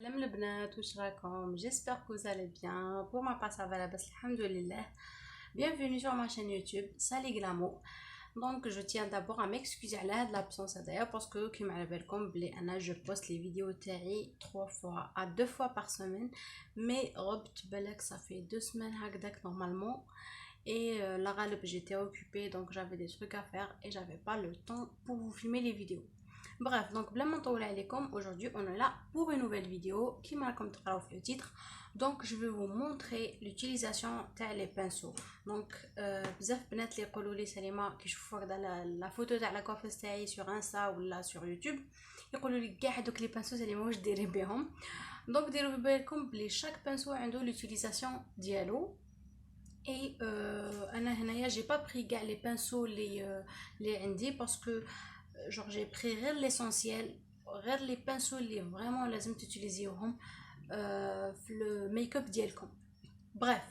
Salam les bnat, واش راكم? J'espère que vous allez bien. Pour ma part ça va la bas, alhamdoulilah. Bienvenue sur ma chaîne YouTube Sali Glamour. Donc je tiens d'abord à m'excuser à l'absence d'ailleurs parce que comme على بالكم بلي انا je poste les vidéos تاعي 3 fois à 2 fois par semaine, mais غبت بالك ça fait 2 semaines هكذاك normalement. Et la غالب j'étais occupée donc j'avais des trucs à faire et j'avais pas le temps pour vous filmer les vidéos. Bref, donc بلا ما نطول عليكم, aujourd'hui on est là pour une nouvelle vidéo qui m'a comme تقراو في le titre. Donc je vais vous montrer l'utilisation تاع les pinceaux. Donc بزاف بنات اللي يقولوا لي سليمه كي يشوفوا هكذا لا فوتو تاع لا كوافيس تاعي sur انستا ولا sur يوتيوب يقولوا لي كاع هذوك لي بانسو سليمه واش ديري بهم. Donc ديروا في بالكم بلي chaque pinceau عنده l'utilisation ديالو. Et انا هنايا j'ai pas pris كاع les pinceaux les عندي parce que genre j'ai pris غير l'essentiel, غير les pinceaux اللي vraiment لازم تutiliزيوهم في le make-up ديالكم. Bref,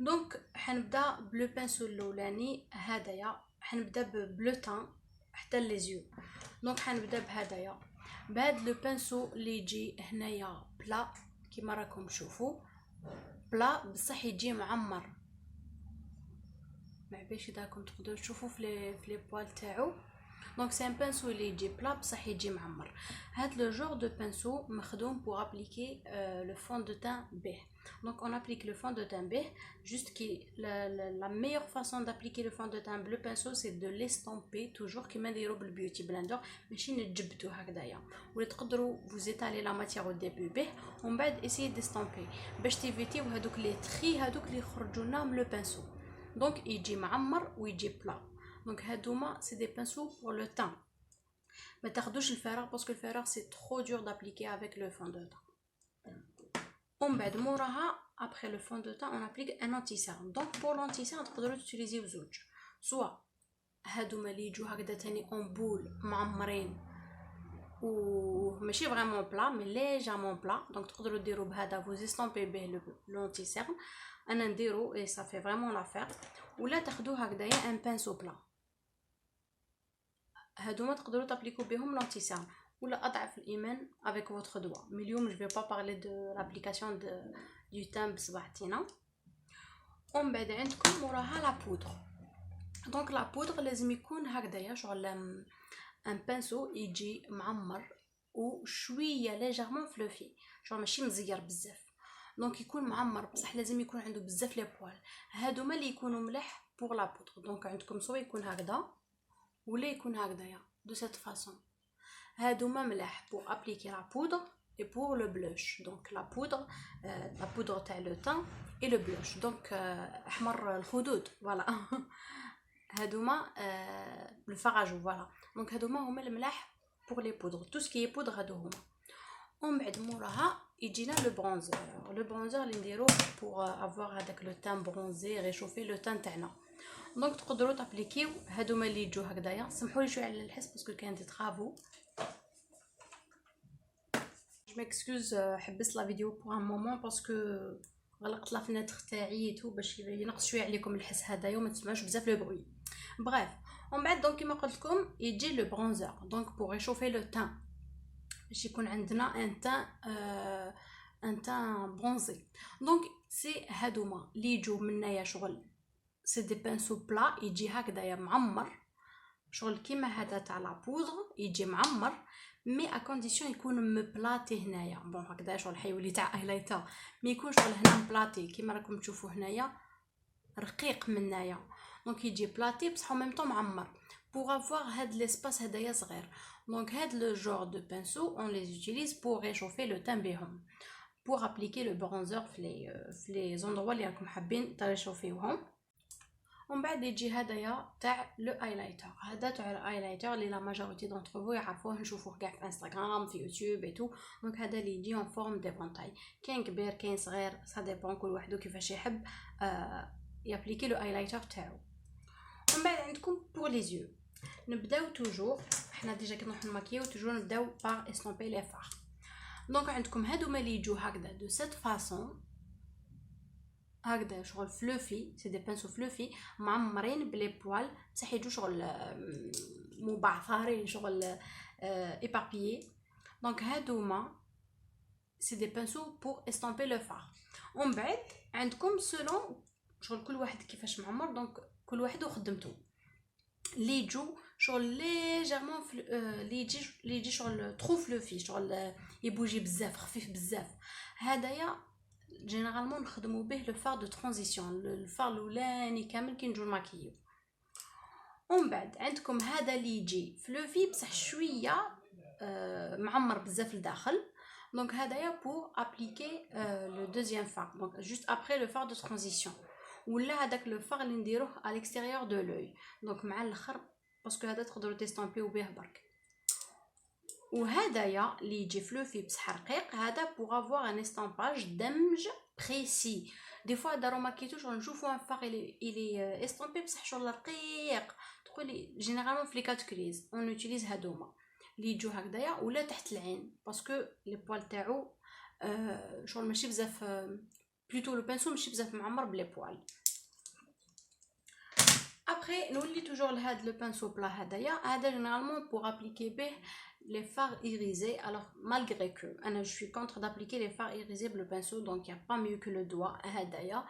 donc حنبدا بلو بانسو الاولاني هدايا, حنبدا بلو تان حتى les yeux. donc حنبدا بهدايا بهاد لو بانسو اللي يجي هنايا بلا كيما راكم تشوفوا, بلا بصح يجي معمر. ما باش اذا راكم تقدروا تشوفوا في لي بوال تاعو. Donc c'est un pinceau اللي يجي بلا بصح يجي معمر. هاد لو جور دو بانسو مخدوم pour appliquer le fond de teint beige. Donc on applique le fond de teint beige juste la meilleure façon d'appliquer le fond de teint bleu pinceau c'est de l'estomper toujours كما نديرو بالبيوتي بلندر, ماشي نجبدو هكذايا. ولا تقدروا vous étaler la matière au début beige ومن بعد essayer d'estomper باش تيفيتيو هذوك لي تري هذوك اللي يخرجوا لنا من لو بانسو. Donc يجي معمر ويجي بلا. Donc هادوما c'est des pinceaux pour le teint. ما تاخدوش الفراغ parce que le fard c'est trop dur d'appliquer avec le fond de teint. ومن بعد موراها après le fond de teint on applique un anti-cerne. Donc pour l'anti-cerne تقدروا تutiliser زوج, soit هادوما اللي يجوا هكذا تاني en boule معمرين و ماشي vraiment plat mais légèrement plat. Donc تقدروا ديروا بهذا vous estampez به l'anti-cerne. انا نديرو et ça fait vraiment l'affaire. ولا تاخدوا هكذايا un pinceau plat. هادوما تقدروا تابليكو بهم لانتيسيرن ولا اضعف الايمان avec votre doigt. Mais اليوم je vais pas parler de l'application du teint بصباعتنا. ومن بعد عندكم موراها لا بودر. دونك لا بودر لازم يكون هكذايا شغل ان بانسو يجي معمر وشويه ليجيرمون فلوفي, شغل ماشي مزير بزاف. دونك يكون معمر بصح لازم يكون عنده بزاف لي بوال. هادوما اللي يكونوا ملح بور لا بودر. دونك عندكم سوا يكون هكذا ولا يكون هكذايا de cette façon. هادوما ملاح pour appliquer la poudre et pour le blush. Donc la poudre تاع le teint et le blush. Donc احمر الخدود voilà. هادوما le farage voilà. Donc هادوما هما الملاح pour les poudres, tout ce qui est poudre هادو هما. ومن بعد موراها يجينا le bronzer اللي نديرو pour avoir هذاك le teint bronzé, réchauffer le teint تاعنا. دونك تقدروا تابليكيو هادوما اللي يجوا هكذايا. سمحوا لي شويه على الحس باسكو كاين دي طرافو. جو ميكسكوز حبست لا فيديو بور ان مومون باسكو غلقت لا فناتر تاعي تو باش ينقص شويه عليكم الحس هذايا وما تسمعوش بزاف لو بروي. بريف, ومن بعد دونك كيما قلت لكم يجي لو برونزر دونك بور ريشوفي لو تان باش يكون عندنا ان تان برونزي. دونك سي هادوما اللي يجوا منايا شغل سي دي بانسو بلا يجي هكذايا معمر شغل كيما هذا تاع لا بودر يجي معمر مي ا كونديسيون يكون مبلاتي هنايا. بون هكذا شغل حيولي تاع هايلايتر مي يكون شغل هنا مبلاتي كيما راكم تشوفوا هنايا رقيق من هنايا. دونك يجي بلاتي بصح en même temps معمر pour avoir هاد l'espace هدايا صغير. دونك هاد لو جور دو بانسو on les utilise pour réchauffer le teint بهم, pour appliquer le bronzer في les endroits اللي راكم حابين تريشوفيوهم. ومن بعد يجي هدايا تاع لو ايلايتر. هذا تاع الايلايتر اللي لا ماجوريتي دونتر فو يعرفوه, نشوفوه كاع في انستغرام في يوتيوب اي تو. دونك هذا اللي يجي اون فورم دي بونطاي, كاين كبير كاين صغير سا ديبون كل واحد كيفاش يحب يابليكي لو ايلايتر تاعو. ومن بعد عندكم بور لي زيو نبداو توجور, حنا ديجا كي نروحو نماكيو توجور نبداو بار استومبي لي فار. دونك عندكم هادوما اللي يجوا هكذا دو سيت فاصون هكذا شغل فلوفي, سي دي بانسو فلوفي معمرين بلي بوال بصح يجوا شغل مبعثرين شغل ايبابيي. دونك هادوما c'est des pinceaux pour estomper le phare. ومن بعد عندكم selon شغل كل واحد كيفاش معمر، دونك كل واحد وخدمته. اللي يجو شغل ليجيرمون اللي يجي شغل ترو فلوفي، شغل يبوجي بزاف خفيف بزاف، هدايا جينيرالمون نخدموا به لو فار دو ترانزيسيون، الفار الاولاني كامل كي نجو نماكيو. ومن بعد عندكم هذا اللي يجي فلوفي بصح شويه معمر بزاف لداخل، دونك هدايا بور ابليكي لو دوزيام فار، دونك جوست ابري لو فار دو ترانزيسيون، ولا هذاك لو فار اللي نديروه على الاكستيريور دو لوي، دونك مع الاخر باسكو هذا تقدروا تيستامبيو به برك. وهدايا اللي يجي فلوفي بصح رقيق، هذا بوغ افوار ان استامباج دمج بريسي. دي فوا دارو ماكيتو شغل نشوفوا ان فار الي استامبي بصح شغل رقيق، تقولي جينيرالمون في لي كاتكريز اون يوتيليز هادوما اللي يجو هكذايا ولا تحت العين، باسكو لي بوال تاعو شغل ماشي بزاف، بلوتو لو بانسو ماشي بزاف معمر بلي بوال. ابري نولي توجور لهاد لو بانسو بلا هدايا، هذا جينيرالمون بور ابليكي به les fards irisés. Alors malgré que je suis contre d'appliquer les fards irisés le pinceau, donc il n'y a pas mieux que le doigt. هدايا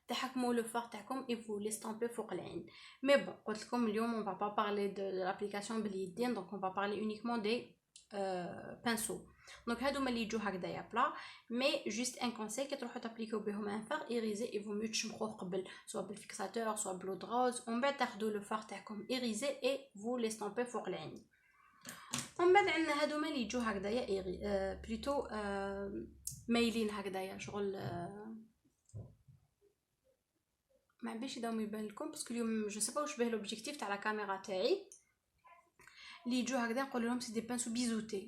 تحكموا le fard تاعكم et vous l'estamper فوق العين. Mais bon, قلت لكم اليوم on va pas parler de l'application باليدين، donc on va parler uniquement des pinceaux. Donc هادو اللي يجوا هكذايا بلا، مي جوست ان كونساي كي تروحوا تابليكيو بهم ان فار ايريزي اي فو ميو تشمخوه قبل سوا بالفيكساتور سوا بلو دروز، ومن بعد تاخذوا لو فار تاعكم ايريزي اي فو ليستامبي فوق العين. ومن بعد عندنا هادوما اللي يجوا هكذايا بلوتو مايلين هكذايا، شغل ما باش يداو يبان لكم باسكو اليوم جو سي با واش باه لوبجيكتيف تاع لا كاميرا تاعي. اللي يجوا هكذا نقول لهم سي دي بانسو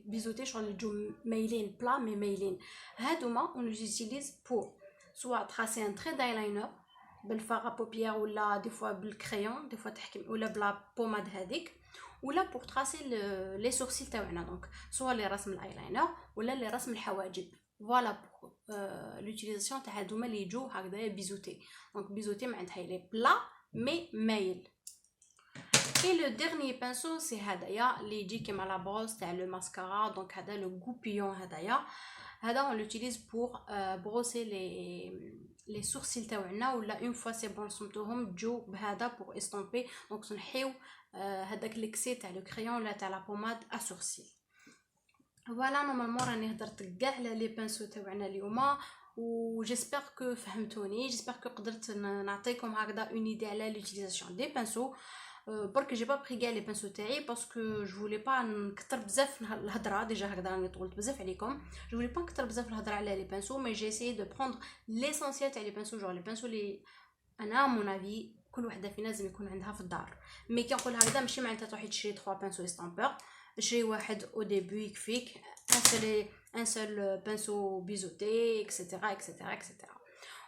بيزوتي شغل يجوا مايلين بلا مي مايلين. هادوما اون ليوتيليز بور سوا تراسي ان تري دايلاينر بالفار بوبيير، ولا دي فوا بالكريون، دي فوا تحكم ولا بلا بوماد هذيك، ولا بور تراسي لي سورسيل تاعنا، دونك سوا لي رسم الايلاينر ولا لي رسم الحواجب. فوالا بور لوتيليزاسيون تاع هادوما اللي يجوا هكذا بيزوتي، دونك بيزوتي معناتها لي بلا مي مايل. Et le dernier pinceau c'est هدايا اللي يجي كيما لا بروس تاع لو ماسكارا، دونك هذا لو غوبيون هدايا، هذا on l'utilise pour brosser les sourcils تاعنا، ولا une fois c'est bon رسمتوهم تجو بهذا pour estomper، دونك نحيو هذاك ليكسي تاع لو كريون ولا تاع لا بوماد ا سورسيل. فوالا نورمالمون راني هضرت كاع على لي بانسو تاعنا اليوم، و جيسبر كو فهمتوني، جيسبر كو قدرت نعطيكم هكذا اون ايدي على لوتيليزاسيون دي بانسو. برك جي با بري كاع لي بانسو تاعي باسكو جو فولي با نكثر بزاف الهضره، ديجا هكذا راني طولت بزاف عليكم، جو فولي با نكثر بزاف الهضره على لي بانسو، مي جي اسيي دو بروندر ليسونسيال تاع لي بانسو، جور لي بانسو لي انا مون افي كل وحده فينا لازم يكون عندها في الدار. مي كي نقول هكذا ماشي معناتها تروحي تشري 3 بانسو استامبور، شري واحد او ديبي يكفيك، ان سول بانسو بيزوتي اكسيتيرا اكسيتيرا اكسيتيرا.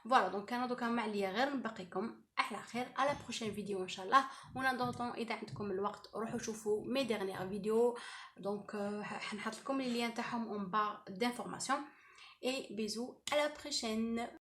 فوالا دونك انا دوكا ما عليا غير نبقيكم على خير على بروشين فيديو ان شاء الله. ونضغطوا اذا عندكم الوقت روحوا شوفوا مي ديرنيير فيديو، دونك حنحط لكم لي لين تاعهم اون بار دانفورماسيون. اي بيزو على بروشين.